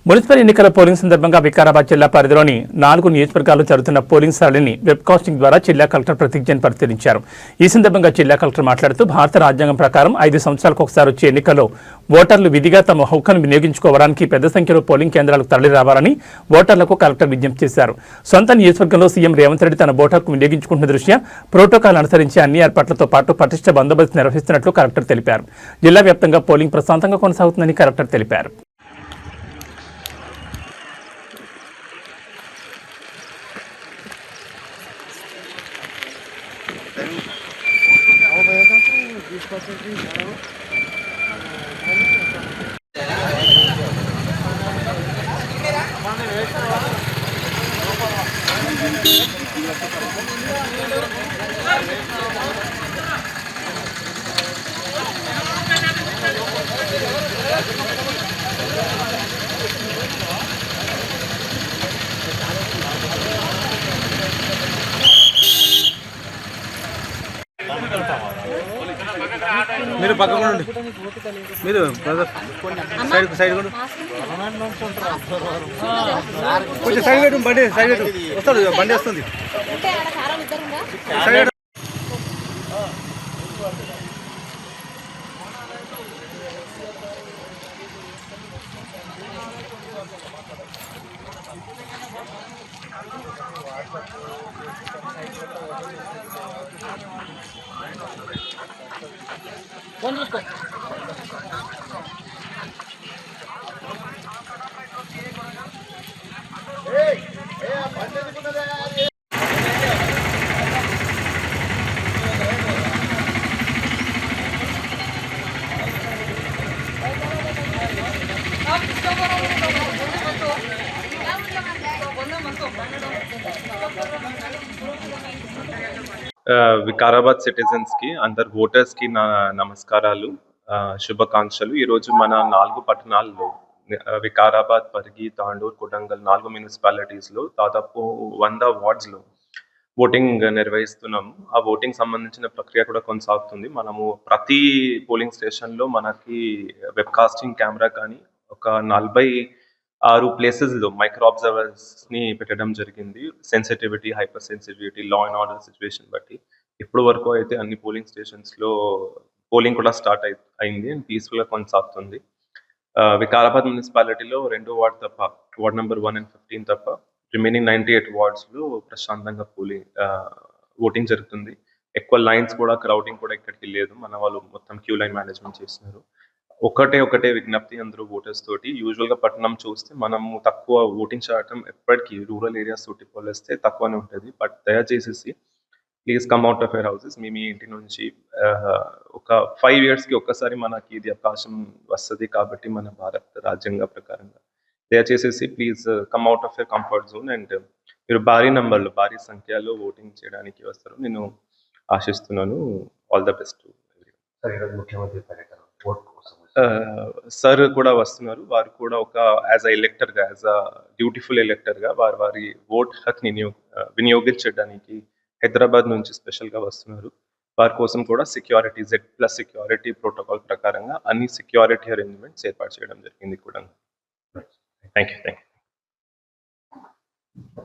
Municipal ఎన్నికల polling సందర్భంగా వికారాబాద్ జిల్లా పరిధిలోని 4 నియోజకవర్గాల్లో జరుగుతున్న పోలింగ్ సరళిని వెబ్కాస్టింగ్ ద్వారా జిల్లా కలెక్టర్ ప్రతిజ్ఞను పరిశీలించారు. ఈ సందర్భంగా జిల్లా కలెక్టర్ మాట్లాడుతూ భారత రాజ్యాంగం ప్రకారం 5 సంవత్సరాలకు ఒకసారి వచ్చే ఎన్నికల్లో ఓటర్లు విధిగా తమ హక్కును వినియోగించుకోవడానికి పెద్ద సంఖ్యలో పోలింగ్ కేంద్రాలకు తరలి రావాలని ఓటర్లకు కలెక్టర్ విజ్ఞప్తి చేశారు. సొంత నియోజకవర్గంలో సీఎం రేవంత్ రెడ్డి తన ఓటు హక్కు వినియోగించుకుంటున్న దృష్ట్యా ప్రోటోకాల్ అనుసరించి అన్ని ఏర్పాట్లతో పాటు పటిష్ట బందోబస్తు నిర్వహిస్తున్నట్లు కలెక్టర్ తెలిపారు. జిల్లా వ్యాప్తంగా పోలింగ్ ప్రశాంతంగా కొనసాగుతుందని కలెక్టర్ తెలిపారు. మీరు పక్కన ఉండండి. మీరు బ్రదర్ సైడ్ కొంచెం సైడ్ పెట్టు. బండి సైడ్ పెట్టు. వస్తాడు, బండి వస్తుంది. సైడ్ ఫోన్ చూసుకో. వికారాబాద్ సిటిజన్స్ కి అందరు ఓటర్స్ కి నా నమస్కారాలు, శుభాకాంక్షలు. ఈరోజు మన 4 పట్టణాల్లో వికారాబాద్, పరిగి, తాండూర్, కొడంగల్ 4 మున్సిపాలిటీస్ లో దాదాపు 100 వార్డ్స్ లో ఓటింగ్ నిర్వహిస్తున్నాము. ఆ ఓటింగ్ సంబంధించిన ప్రక్రియ కూడా కొనసాగుతుంది. మనము ప్రతి పోలింగ్ స్టేషన్ లో మనకి వెబ్కాస్టింగ్ కెమెరా కానీ ఒక 46 ప్లేసెస్ లో మైక్రో అబ్జర్వర్స్ ని పెట్టడం జరిగింది. Sensitivity, hyper sensitivity, law and order situation బట్టి ఇప్పుడు వరకు అయితే అన్ని పోలింగ్ స్టేషన్స్ లో పోలింగ్ కూడా స్టార్ట్ అయింది అండ్ పీస్ఫుల్ గా కొనసాగుతుంది. వికారాబాద్ మున్సిపాలిటీలో 2 వార్డ్ తప్ప, వార్డ్ నెంబర్ 1 and 15 తప్ప రిమైనింగ్ 98 వార్డ్స్ లో ప్రశాంతంగా ఓటింగ్ జరుగుతుంది. ఎక్కువ లైన్స్ కూడా, క్రౌడింగ్ కూడా ఇక్కడికి లేదు. మన వాళ్ళు మొత్తం క్యూ లైన్ మేనేజ్మెంట్ చేస్తున్నారు. ఒకటే విజ్ఞప్తి అందరూ ఓటర్స్ తోటి, యూజువల్ గా పట్టణం చూస్తే మనము తక్కువ ఓటింగ్ శాతం ఎప్పటికీ రూరల్ ఏరియాస్ తోటి పోలిస్తే తక్కువనే ఉంటుంది. బట్ దయచేసి please come out of your houses. మీ ఇంటి నుంచి ఒక 5 years కి ఒక్కసారి మనకి ఇది అవకాశం వస్తుంది కాబట్టి మన భారత రాజ్యాంగ ప్రకారంగా దయచేసి please come out of your comfort zone and మీరు భారీ సంఖ్యలో ఓటింగ్ చేయడానికి వస్తారు నేను ఆశిస్తున్నాను. All the best. ముఖ్యమంత్రి పర్యటన సార్ కూడా వస్తున్నారు. వారు కూడా ఒక యాజ్ అ డ్యూటిఫుల్ ఎలక్టర్ గా వారి ఓట్ హక్ని వినియోగించడానికి హైదరాబాద్ నుంచి స్పెషల్ గా వస్తున్నారు. వారి కోసం కూడా సెక్యూరిటీ Z+సెక్యూరిటీ ప్రోటోకాల్ ప్రకారంగా అన్ని సెక్యూరిటీ అరేంజ్మెంట్స్ ఏర్పాటు చేయడం జరిగింది కూడా. Thank you.